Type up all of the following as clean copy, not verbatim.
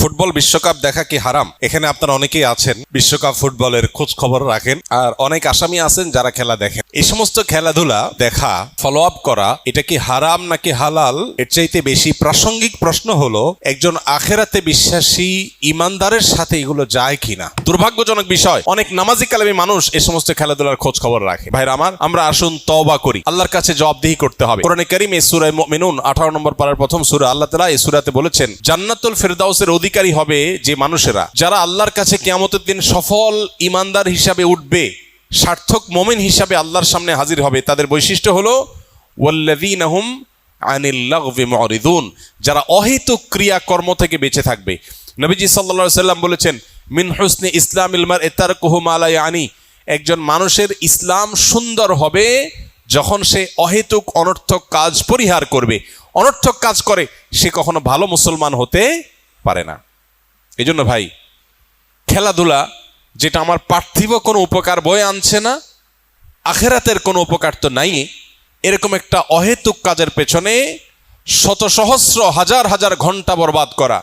Football বিশ্বকাপ দেখা কি হারাম? এখানে আপনারা অনেকেই আছেন বিশ্বকাপ ফুটবলের খোঁজ খবর রাখেন, আর অনেক আসামি আছেন যারা খেলা দেখেন। এই সমস্ত খেলাধুলা দেখা, ফলো আপ করা, এটা কি হারাম নাকি হালাল? এর চাইতে বেশি প্রাসঙ্গিক প্রশ্ন হলো একজন আখেরাতে বিশ্বাসী ইমানদারের সাথে এগুলো যায় কিনা। দুর্ভাগ্যজনক বিষয়, অনেক নামাজি কালামী মানুষ এই সমস্ত খেলাধুলার খোঁজ খবর রাখে। ভাইরা আমার, আমরা আসুন তওবা করি, আল্লাহর কাছে জবাবদিহি করতে হবে। কোরআনে কারীম এই সূরা মুমিনুন 18 নম্বর পারার প্রথম সূরা, আল্লাহ তাআলা এই সূরাতে বলেছেন, জান্নাতুল ফেরদাউসের অধিকারী হবে যে মানুষেরা, যারা আল্লাহর কাছে কিয়ামতের দিন সফল ইমানদার হিসাবে উঠবে, সার্থক মুমিন হিসাবে আল্লাহর সামনে হাজির হবে। তাদের বৈশিষ্ট্য হলো ওয়াল্লাযীনা হুম আনিল লাগবি মুরিদুন, যারা অহেতুক ক্রিয়াকর্ম থেকে বেঁচে থাকবে। নবীজি সাল্লাল্লাহু আলাইহি সাল্লাম বলেছেন, মিন হুসনি ইসলামিল মারই তারকুহু মা লা ইয়ানি, একজন মানুষের ইসলাম সুন্দর হবে যখন সে অহেতুক অনর্থক কাজ পরিহার করবে। অনর্থক কাজ করে সে কখনো ভালো মুসলমান হতে পারে না। এই জন্য ভাই, খেলাধুলা যেটা আমার পার্থিব কোনো উপকার বয়ে আনছে না, আখেরাতের কোনো উপকার তো নাই, এরকম একটা অহেতুক কাজের পেছনে শত সহস্র হাজার হাজার ঘন্টা বরবাদ করা,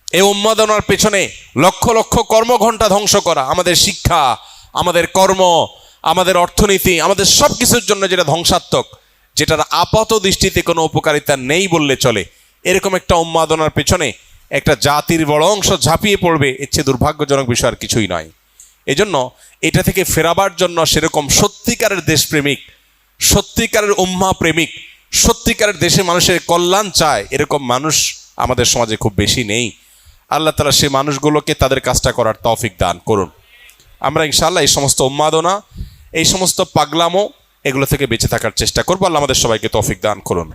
এই উন্মাদনার পেছনে লক্ষ লক্ষ কর্মঘণ্টা ধ্বংস করা, আমাদের শিক্ষা, আমাদের কর্ম, আমাদের অর্থনীতি, আমাদের সব কিছুর জন্য যেটা ধ্বংসাত্মক, যেটার আপাত দৃষ্টিতে কোনো উপকারিতা নেই বললে চলে, এরকম একটা উন্মাদনার পেছনে একটা জাতির বড় অংশ ঝাঁপিয়ে পড়বে, এর চেয়ে দুর্ভাগ্যজনক বিষয় আর কিছুই নয়। এজন্য এটা থেকে ফেরাবার জন্য সেরকম সত্যিকারের দেশপ্রেমিক, সত্যিকারের উম্মাহ প্রেমিক, সত্যিকারের দেশের মানুষের কল্যাণ চায়, এরকম মানুষ আমাদের সমাজে খুব বেশি নেই। আল্লাহ তাআলা সেই মানুষগুলোকে তাদের কাজটা করার তৌফিক দান করুন। আমরা ইনশাআল্লাহ এই সমস্ত উন্মাদনা, এই সমস্ত পাগলামো, এগুলো থেকে বেঁচে থাকার চেষ্টা করবো। আল্লাহ আমাদের সবাইকে তৌফিক দান করুন।